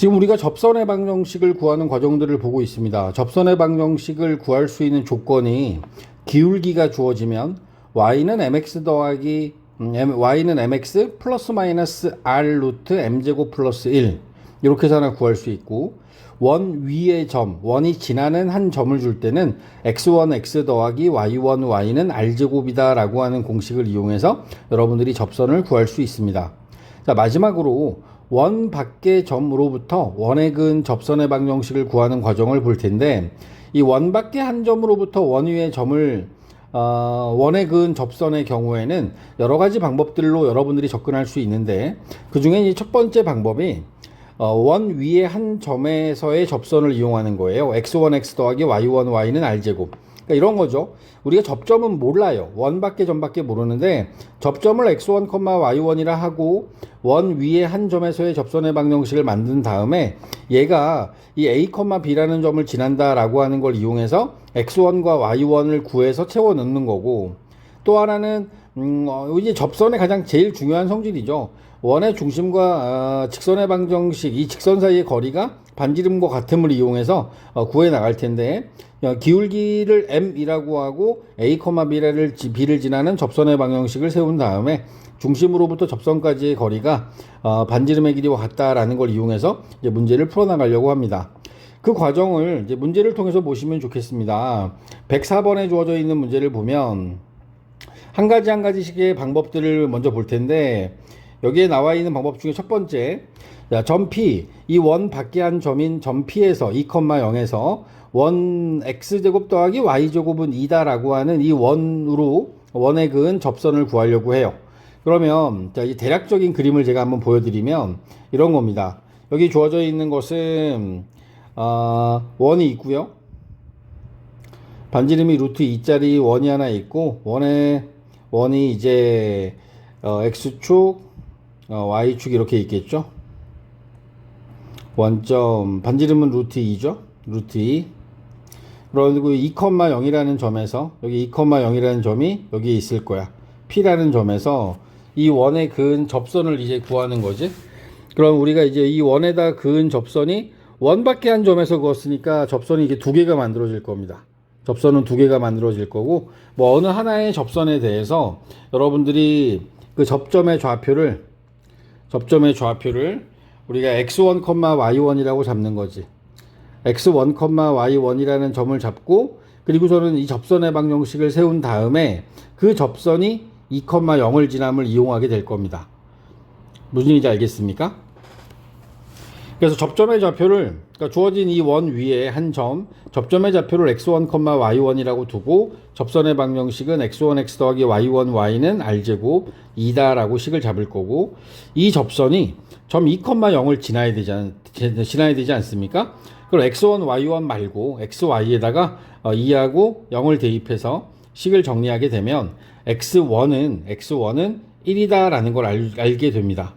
지금 우리가 접선의 방정식을 구하는 과정들을 보고 있습니다. 접선의 방정식을 구할 수 있는 조건이 기울기가 주어지면 y는 mx 더하기 y는 mx 플러스 마이너스 r 루트 m제곱 플러스 1 이렇게 해서 하나 구할 수 있고, 원 위의 점, 원이 지나는 한 점을 줄 때는 x1 x 더하기 y1 y는 r제곱이다 라고 하는 공식을 이용해서 여러분들이 접선을 구할 수 있습니다. 자, 마지막으로 원 밖의 점으로부터 원의 근 접선의 방정식을 구하는 과정을 볼 텐데, 이 원 밖의 한 점으로부터 원 위의 점을 원의 근 접선의 경우에는 여러 가지 방법들로 여러분들이 접근할 수 있는데, 그 중에 첫 번째 방법이 원 위의 한 점에서의 접선을 이용하는 거예요. x1 x 더하기 y1 y는 r제곱. 그러니까 이런 거죠. 우리가 접점은 몰라요. 원 밖의 점밖에 모르는데, 접점을 x1, y1이라 하고 원 위의 한 점에서의 접선의 방정식을 만든 다음에 얘가 이 a, b라는 점을 지난다라고 하는 걸 이용해서 x1과 y1을 구해서 채워 넣는 거고, 또 하나는 이제 접선의 가장 제일 중요한 성질이죠. 원의 중심과 직선의 방정식, 이 직선 사이의 거리가 반지름과 같음을 이용해서 구해 나갈 텐데, 기울기를 m이라고 하고 a, b를 지나는 접선의 방정식을 세운 다음에 중심으로부터 접선까지의 거리가 반지름의 길이와 같다라는 걸 이용해서 이제 문제를 풀어나가려고 합니다. 그 과정을 이제 문제를 통해서 보시면 좋겠습니다. 104번에 주어져 있는 문제를 보면 한 가지씩의 방법들을 먼저 볼 텐데, 여기에 나와 있는 방법 중에 첫 번째, 점 P, 이 원 밖의 한 점인 점 P에서 2,0에서 원 x제곱 더하기 y제곱은 2다라고 하는 이 원으로 원의 근 접선을 구하려고 해요. 그러면 자, 이 대략적인 그림을 제가 한번 보여드리면 이런 겁니다. 여기 주어져 있는 것은 원이 있고요. 반지름이 루트 2짜리 원이 하나 있고, 원이 이제 x축, y축 이렇게 있겠죠. 원점 반지름은 루트 2죠. 루트 2. 그리고 2,0이라는 점에서, 여기 2,0이라는 점이 여기 있을 거야. P라는 점에서 이 원의 근 접선을 이제 구하는 거지. 그럼 우리가 이제 이 원에다 근 접선이 원 밖에 한 점에서 그었으니까 접선이 이게 두 개가 만들어질 겁니다. 접선은 두 개가 만들어질 거고, 뭐 어느 하나의 접선에 대해서 여러분들이 그 접점의 좌표를 우리가 x1, y1이라고 잡는 거지. x1, y1이라는 점을 잡고, 그리고서는 이 접선의 방정식을 세운 다음에 그 접선이 2,0을 지남을 이용하게 될 겁니다. 무슨 얘기인지 알겠습니까? 그래서 접점의 좌표를, 그러니까 주어진 이 원 위에 한 점, 접점의 좌표를 x1, y1이라고 두고 접선의 방정식은 x1, x 더하기 y1, y는 r제곱 2다라고 식을 잡을 거고, 이 접선이 점 2,0을 지나야 되지 않습니까? 그럼 x1, y1 말고 xy에다가 2하고 0을 대입해서 식을 정리하게 되면 x1은 1이다라는 걸 알게 됩니다.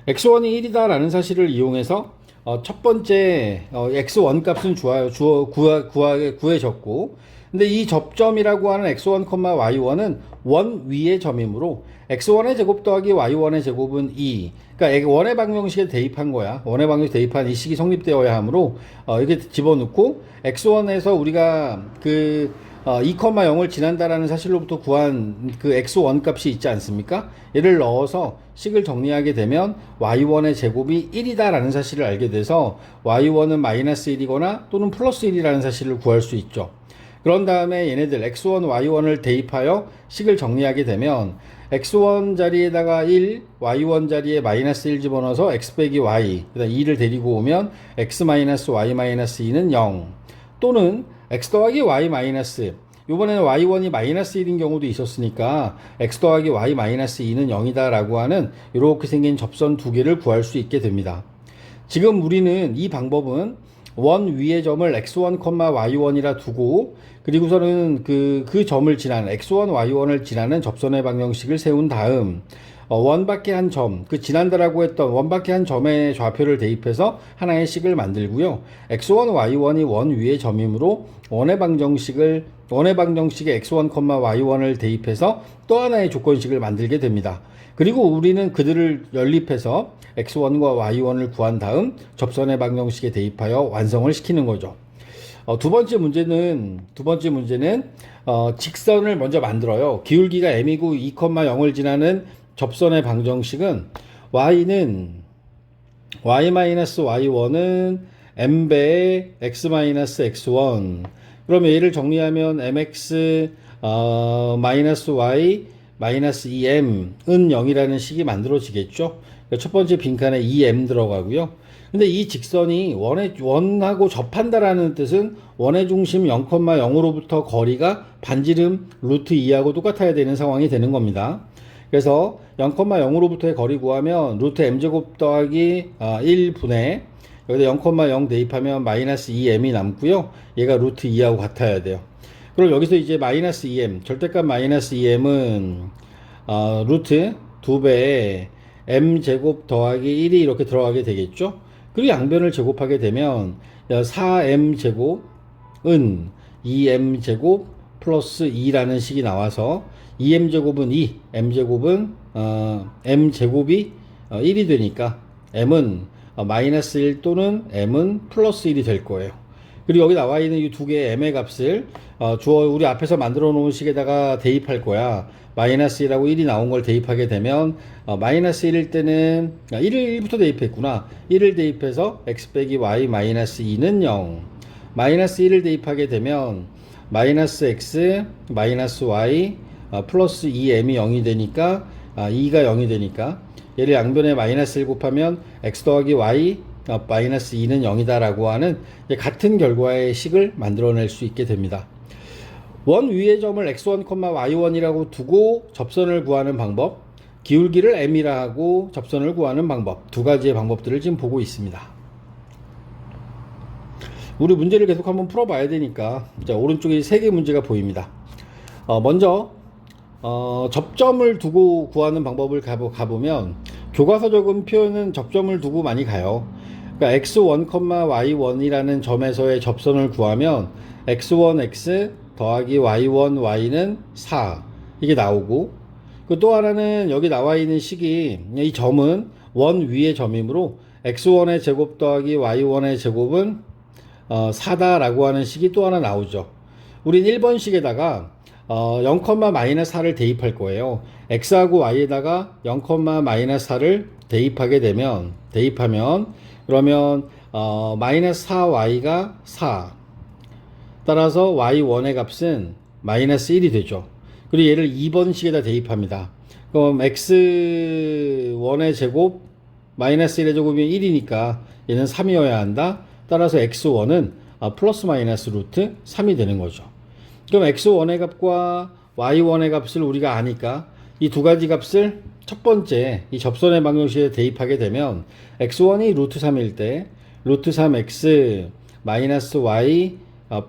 x1이 1이다라는 사실을 이용해서 첫 번째 x1 값은 구해졌고, 근데 이 접점이라고 하는 x1, y1은 원 위의 점이므로 x1의 제곱 더하기 y1의 제곱은 2. 그러니까 원의 방정식에 대입한 거야. 원의 방정식에 대입한 이 식이 성립되어야 하므로 이렇게 집어넣고, x1에서 우리가 그 2,0을 지난다라는 사실로부터 구한 그 x1 값이 있지 않습니까? 얘를 넣어서 식을 정리하게 되면 y1의 제곱이 1이다라는 사실을 알게 돼서 y1은 마이너스 1이거나 또는 플러스 1이라는 사실을 구할 수 있죠. 그런 다음에 얘네들 x1, y1을 대입하여 식을 정리하게 되면 x1 자리에다가 1, y1 자리에 마이너스 1 집어넣어서 x 빼기 y, 그다음 2를 데리고 오면 x 마이너스 y 마이너스 2는 0, 또는 x 더하기 y 마이너스, 이번에는 y1이 마이너스 1인 경우도 있었으니까 x 더하기 y 마이너스 2는 0이다 라고 하는 이렇게 생긴 접선 두 개를 구할 수 있게 됩니다. 지금 우리는 이 방법은 원 위의 점을 x1, y1이라 두고, 그리고서는 그 점을 지나는 x1, y1을 지나는 접선의 방정식을 세운 다음 원밖에 한 점, 그 지난달하고 했던 원밖에 한 점의 좌표를 대입해서 하나의 식을 만들고요. x1, y1이 원 위의 점이므로 원의 방정식에 x1, y1을 대입해서 또 하나의 조건식을 만들게 됩니다. 그리고 우리는 그들을 연립해서 x1과 y1을 구한 다음 접선의 방정식에 대입하여 완성을 시키는 거죠. 두 번째 문제는 직선을 먼저 만들어요. 기울기가 m이고 2,0을 지나는 접선의 방정식은 y는 y-y1은 m배의 x-x1. 그러면 얘를 정리하면 mx y 2m은 0이라는 식이 만들어지겠죠. 첫 번째 빈칸에 2m 들어가고요. 근데 이 직선이 원하고 접한다라는 뜻은 원의 중심 0,0으로부터 거리가 반지름 루트 2하고 똑같아야 되는 상황이 되는 겁니다. 그래서 0,0으로부터의 거리 구하면 루트 m제곱 더하기 1분의 여기다 0,0 대입하면 마이너스 2m이 남고요. 얘가 루트 2하고 같아야 돼요. 그럼 여기서 이제 마이너스 2m, 절대값 마이너스 2m은 루트 2배에 m제곱 더하기 1이 이렇게 들어가게 되겠죠. 그리고 양변을 제곱하게 되면 4m제곱은 2m제곱 플러스 2라는 식이 나와서 2m제곱은 2, m제곱은 m제곱이 1이 되니까 m은 마이너스 1 또는 m은 플러스 1이 될 거예요. 그리고 여기 나와 있는 이 두 개의 m의 값을 우리 앞에서 만들어 놓은 식에다가 대입할 거야. 마이너스 1하고 1이 나온 걸 대입하게 되면 마이너스 1일 때는 1부터 대입했구나. 1을 대입해서 x 빼기 y 마이너스 2는 0. 마이너스 1을 대입하게 되면 마이너스 x 마이너스 y 플러스 2m이 0이 되니까 2가 0이 되니까 얘를 양변에 마이너스 1 곱하면 x 더하기 y 마이너스 2는 0이다 라고 하는 같은 결과의 식을 만들어낼 수 있게 됩니다. 원 위의 점을 x1, y1이라고 두고 접선을 구하는 방법, 기울기를 m이라 하고 접선을 구하는 방법, 두 가지의 방법들을 지금 보고 있습니다. 우리 문제를 계속 한번 풀어봐야 되니까 자, 오른쪽에 3개 문제가 보입니다. 먼저 접점을 두고 구하는 방법을 가보면 교과서적인 표현은 접점을 두고 많이 가요. 그러니까 x1, y1이라는 점에서의 접선을 구하면 x1x 더하기 y1, y는 4 이게 나오고 또 하나는 여기 나와 있는 식이 이 점은 원 위의 점이므로 x1의 제곱 더하기 y1의 제곱은 4다 라고 하는 식이 또 하나 나오죠. 우린 1번식에다가 0,-4를 대입할 거예요. x하고 y에다가 0,-4를 대입하면 그러면 마이너스 4y가 4 따라서 y1의 값은 마이너스 1이 되죠. 그리고 얘를 2번식에다 대입합니다. 그럼 x1의 제곱 마이너스 1의 제곱이면 1이니까 얘는 3이어야 한다. 따라서 x1은 플러스 마이너스 루트 3이 되는 거죠. 그럼 x1의 값과 y1의 값을 우리가 아니까 이 두 가지 값을 첫 번째 이 접선의 방정식에 대입하게 되면 x1이 루트 3일 때 루트 3x 마이너스 y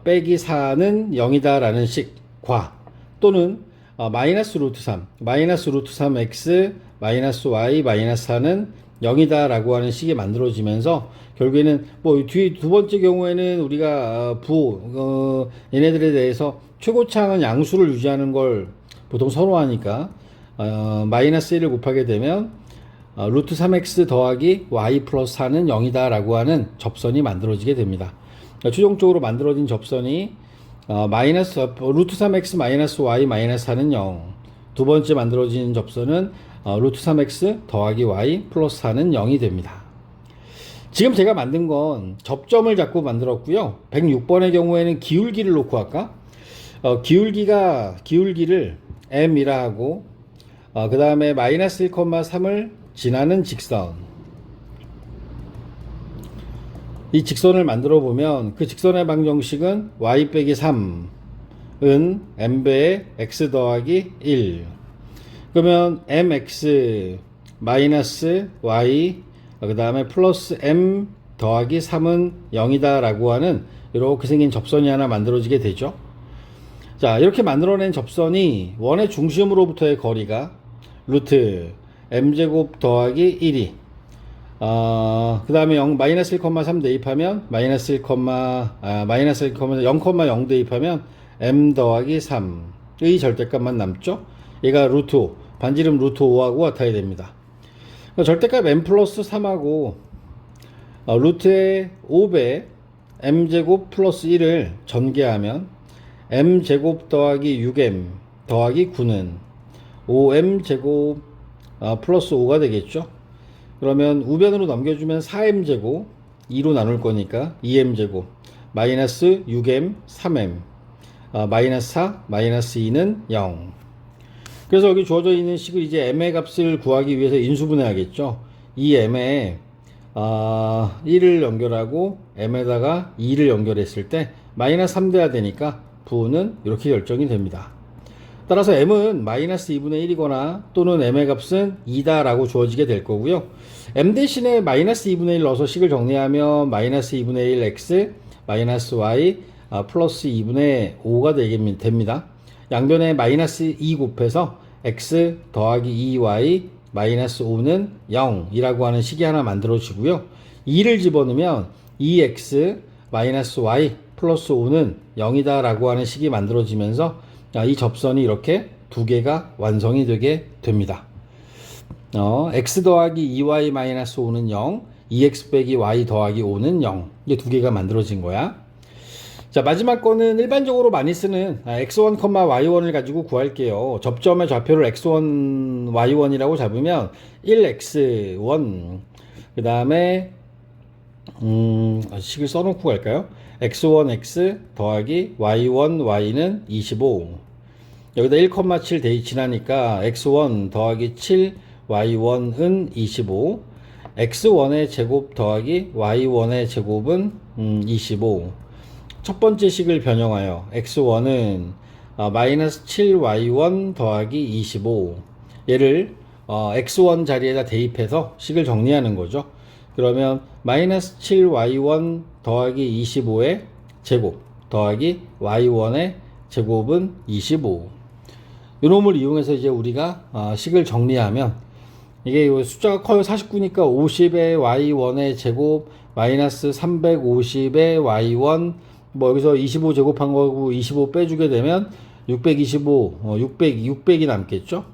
빼기 4는 0이다 라는 식과 또는 마이너스 루트 3x 마이너스 y 마이너스 4는 0이다 라고 하는 식이 만들어지면서 결국에는 뭐 뒤 두 번째 경우에는 우리가 얘네들에 대해서 최고차항은 양수를 유지하는 걸 보통 선호하니까 마이너스 1을 곱하게 되면 루트 3x 더하기 y 플러스 4는 0이다 라고 하는 접선이 만들어지게 됩니다. 최종적으로 만들어진 접선이 루트 3x 마이너스 y 마이너스 4는 0. 두 번째 만들어진 접선은 루트 3x 더하기 y 플러스 4는 0이 됩니다. 지금 제가 만든 건 접점을 잡고 만들었고요. 106번의 경우에는 기울기를 놓고 할까? 기울기를 m이라 하고 그 다음에 마이너스 1,3을 지나는 직선 이 직선을 만들어 보면 그 직선의 방정식은 y 빼기 3은 m배의 x 더하기 1 그러면 mx 마이너스 y 그 다음에 플러스 m 더하기 3은 0이다 라고 하는 이렇게 생긴 접선이 하나 만들어지게 되죠. 자, 이렇게 만들어낸 접선이 원의 중심으로부터의 거리가 루트 m제곱 더하기 1이 그 다음에 마이너스 1,3 대입하면 마이너스 0,0 대입하면 m 더하기 3의 절대값만 남죠. 얘가 루트 5, 반지름 루트 5하고 같아야 됩니다. 절대값 m 플러스 3하고 루트의 5배 m제곱 플러스 1을 전개하면 m제곱 더하기 6m 더하기 9는 5m제곱 플러스 5가 되겠죠. 그러면 우변으로 넘겨주면 4m제곱 2로 나눌 거니까 2m제곱 마이너스 6m 3m 마이너스 4 마이너스 2는 0. 그래서 여기 주어져 있는 식을 이제 m의 값을 구하기 위해서 인수분해하겠죠. 이 m에 1을 연결하고 m에다가 2를 연결했을 때 마이너스 3돼야 되니까 부호는 이렇게 결정이 됩니다. 따라서 m은 마이너스 2분의 1이거나 또는 m의 값은 2다 라고 주어지게 될 거고요. m 대신에 마이너스 2분의 1 넣어서 식을 정리하면 마이너스 2분의 1 x 마이너스 y 플러스 2분의 5가 됩니다. 양변에 마이너스 2 곱해서 x 더하기 2y 마이너스 5는 0이라고 하는 식이 하나 만들어지고요. 2를 집어넣으면 2x 마이너스 y 플러스 5는 0이다 라고 하는 식이 만들어지면서 이 접선이 이렇게 두 개가 완성이 되게 됩니다. x 더하기 2y 마이너스 5는 0, 2x 빼기 y 더하기 5는 0. 이게 두 개가 만들어진 거야. 자, 마지막 거는 일반적으로 많이 쓰는 x1, y1을 가지고 구할게요. 접점의 좌표를 x1, y1이라고 잡으면 1x1 그 다음에 식을 써놓고 갈까요? x1x 더하기 y1 y는 25. 여기다 1,7 대입하니까 x1 더하기 7 y1은 25. x1의 제곱 더하기 y1의 제곱은 25. 첫 번째 식을 변형하여 x1은 마이너스 7y1 더하기 25. 얘를 x1 자리에다 대입해서 식을 정리하는 거죠. 그러면 마이너스 7y1 더하기 25의 제곱 더하기 y1의 제곱은 25. 이놈을 이용해서 이제 우리가 식을 정리하면 이게 숫자가 커요. 49니까 50의 y1의 제곱 마이너스 350의 y1 뭐 여기서 25 제곱한 거고 25 빼주게 되면 625, 600이 남겠죠.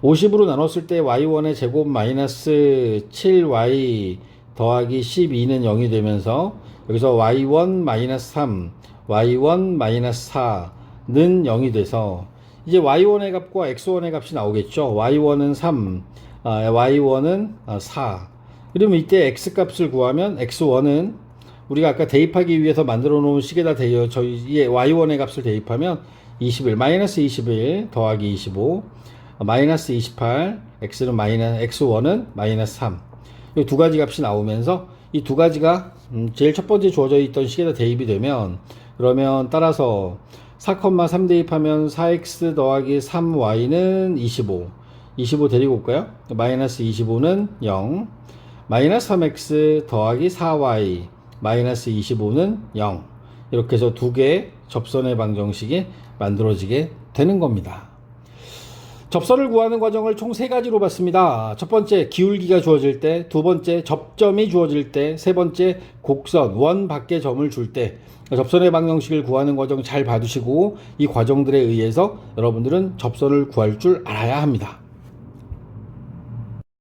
50으로 나눴을 때 y1의 제곱 마이너스 7y 더하기 12는 0이 되면서 여기서 y1 마이너스 3, y1 마이너스 4는 0이 돼서 이제 y1의 값과 x1의 값이 나오겠죠. y1은 3, y1은 4. 그러면 이때 x 값을 구하면 x1은 우리가 아까 대입하기 위해서 만들어 놓은 식에다 저희의 y1의 값을 대입하면 21, 마이너스 21 더하기 25, 마이너스 28, x1은 마이너스 3. 이 두 가지 값이 나오면서 이 두 가지가 제일 첫 번째 주어져 있던 식에다 대입이 되면 그러면 따라서 4,3 대입하면 4x 더하기 3y는 25. 25 데리고 올까요? 마이너스 25는 0. 마이너스 3x 더하기 4y 마이너스 25는 0. 이렇게 해서 두 개의 접선의 방정식이 만들어지게 되는 겁니다. 접선을 구하는 과정을 총 세 가지로 봤습니다. 첫 번째 기울기가 주어질 때, 두 번째 접점이 주어질 때, 세 번째 곡선, 원 밖의 점을 줄 때 접선의 방정식을 구하는 과정 잘 봐두시고 이 과정들에 의해서 여러분들은 접선을 구할 줄 알아야 합니다.